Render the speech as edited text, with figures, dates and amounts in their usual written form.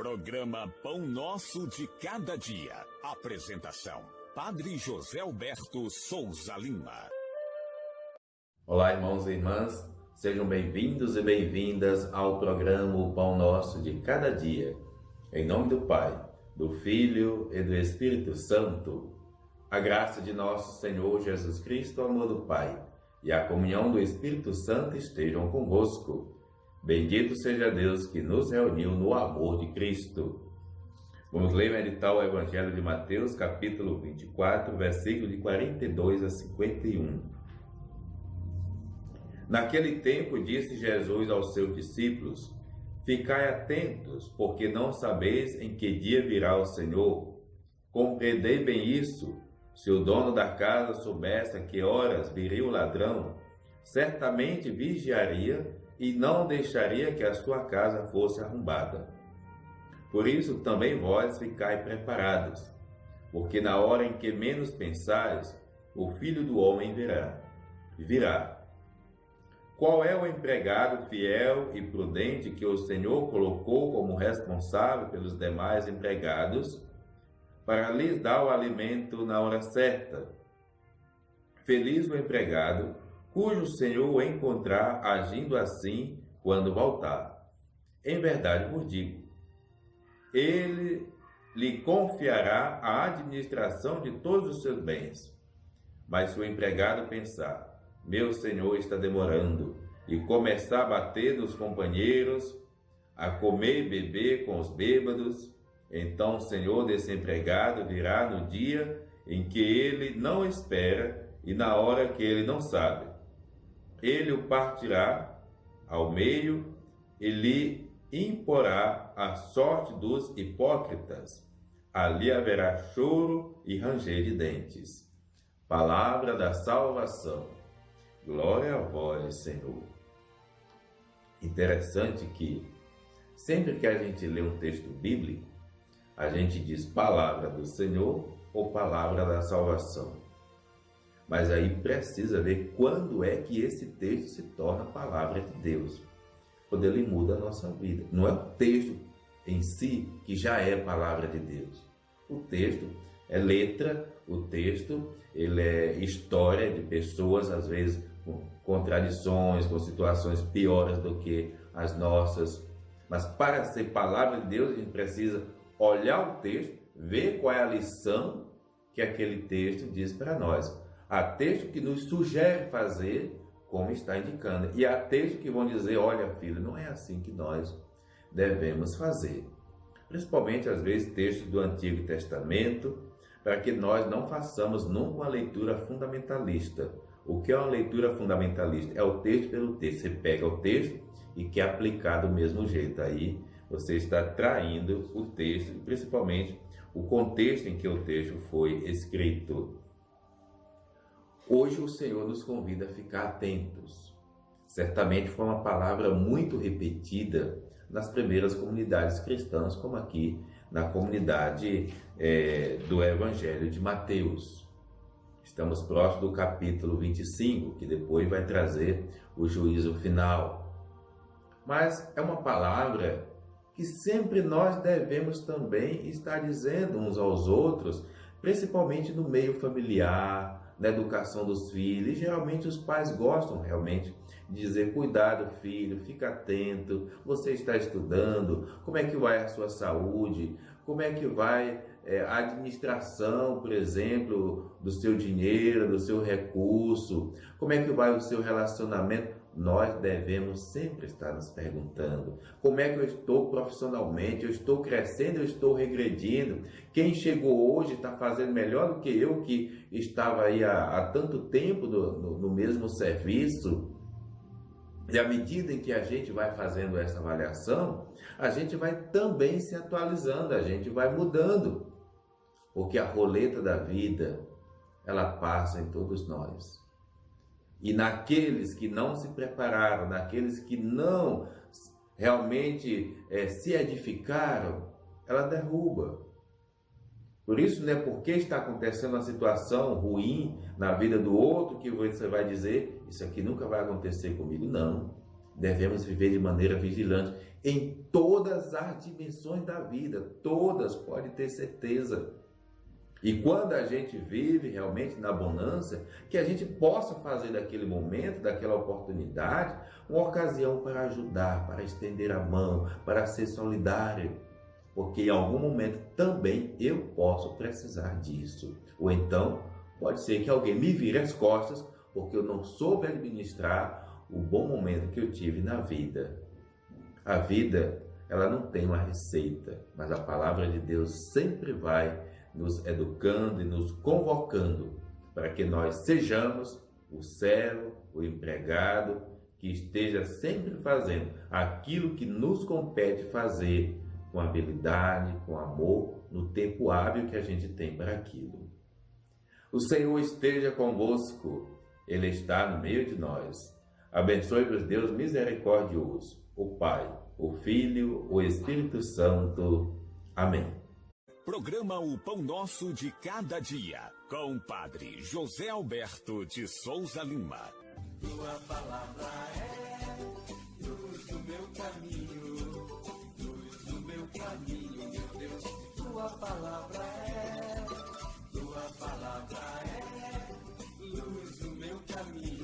Programa Pão Nosso de Cada Dia. Apresentação: Padre José Alberto Souza Lima. Olá, irmãos e irmãs, sejam bem-vindos e bem-vindas ao programa O Pão Nosso de Cada Dia. Em nome do Pai, do Filho e do Espírito Santo. A graça de nosso Senhor Jesus Cristo, o amor do Pai e a comunhão do Espírito Santo estejam convosco. Bendito seja Deus que nos reuniu no amor de Cristo. Vamos ler e meditar o Evangelho de Mateus, capítulo 24, versículo de 42 a 51. Naquele tempo disse Jesus aos seus discípulos: Ficai atentos, porque não sabeis em que dia virá o Senhor. Compreendei bem isso. Se o dono da casa soubesse a que horas viria o ladrão, certamente vigiaria e não deixaria que a sua casa fosse arrombada. Por isso também vós ficai preparados, porque na hora em que menos pensais, o Filho do Homem virá. Qual é o empregado fiel e prudente que o Senhor colocou como responsável pelos demais empregados, para lhes dar o alimento na hora certa? Feliz o empregado cujo Senhor o encontrar agindo assim quando voltar. Em verdade vos digo, ele lhe confiará a administração de todos os seus bens. Mas se o empregado pensar: meu Senhor está demorando, e começar a bater nos companheiros, a comer e beber com os bêbados, então o Senhor desse empregado virá no dia em que ele não espera e na hora que ele não sabe. Ele o partirá ao meio e lhe imporá a sorte dos hipócritas. Ali haverá choro e ranger de dentes. Palavra da salvação. Glória a vós, Senhor. Interessante que sempre que a gente lê um texto bíblico, a gente diz palavra do Senhor ou palavra da salvação. Mas aí precisa ver quando é que esse texto se torna palavra de Deus. Quando ele muda a nossa vida. Não é o texto em si que já é palavra de Deus. O texto é letra, o texto ele é história de pessoas, às vezes com contradições, com situações piores do que as nossas. Mas para ser palavra de Deus, a gente precisa olhar o texto, ver qual é a lição que aquele texto diz para nós. Há textos que nos sugere fazer como está indicando. E há textos que vão dizer: olha, filho, não é assim que nós devemos fazer. Principalmente, às vezes, textos do Antigo Testamento, para que nós não façamos nunca uma leitura fundamentalista. O que é uma leitura fundamentalista? É o texto pelo texto. Você pega o texto e quer aplicar do mesmo jeito. Aí você está traindo o texto, principalmente o contexto em que o texto foi escrito. Hoje o Senhor nos convida a ficar atentos. Certamente foi uma palavra muito repetida nas primeiras comunidades cristãs, como aqui na comunidade do Evangelho de Mateus. Estamos próximos do capítulo 25, que depois vai trazer o juízo final. Mas é uma palavra que sempre nós devemos também estar dizendo uns aos outros, principalmente no meio familiar, na educação dos filhos. E geralmente os pais gostam realmente de dizer: cuidado, filho, fica atento, você está estudando, como é que vai a sua saúde, como é que vai a administração, por exemplo, do seu dinheiro, do seu recurso, como é que vai o seu relacionamento. Nós devemos sempre estar nos perguntando: como é que eu estou profissionalmente? Eu estou crescendo, eu estou regredindo? Quem chegou hoje está fazendo melhor do que eu, que estava aí há tanto tempo no mesmo serviço? E à medida em que a gente vai fazendo essa avaliação, a gente vai também se atualizando, a gente vai mudando. Porque a roleta da vida, ela passa em todos nós. E naqueles que não se prepararam, naqueles que não realmente se edificaram, ela derruba. Por isso, não é porque está acontecendo uma situação ruim na vida do outro que você vai dizer: isso aqui nunca vai acontecer comigo. Não. devemos viver de maneira vigilante em todas as dimensões da vida, todas, pode ter certeza. E quando a gente vive realmente na bonança, que a gente possa fazer daquele momento, daquela oportunidade, uma ocasião para ajudar, para estender a mão, para ser solidário. Porque em algum momento também eu posso precisar disso. Ou então, pode ser que alguém me vire as costas porque eu não soube administrar o bom momento que eu tive na vida. A vida, ela não tem uma receita, mas a palavra de Deus sempre vai nos educando e nos convocando para que nós sejamos o servo, o empregado, que esteja sempre fazendo aquilo que nos compete fazer com habilidade, com amor, no tempo hábil que a gente tem para aquilo. O Senhor esteja convosco, Ele está no meio de nós. Abençoe-vos Deus misericordioso, o Pai, o Filho, o Espírito Santo. Amém. Programa O Pão Nosso de Cada Dia, com o Padre José Alberto de Souza Lima. Tua palavra é luz do meu caminho, luz do meu caminho, meu Deus. Tua palavra é luz do meu caminho.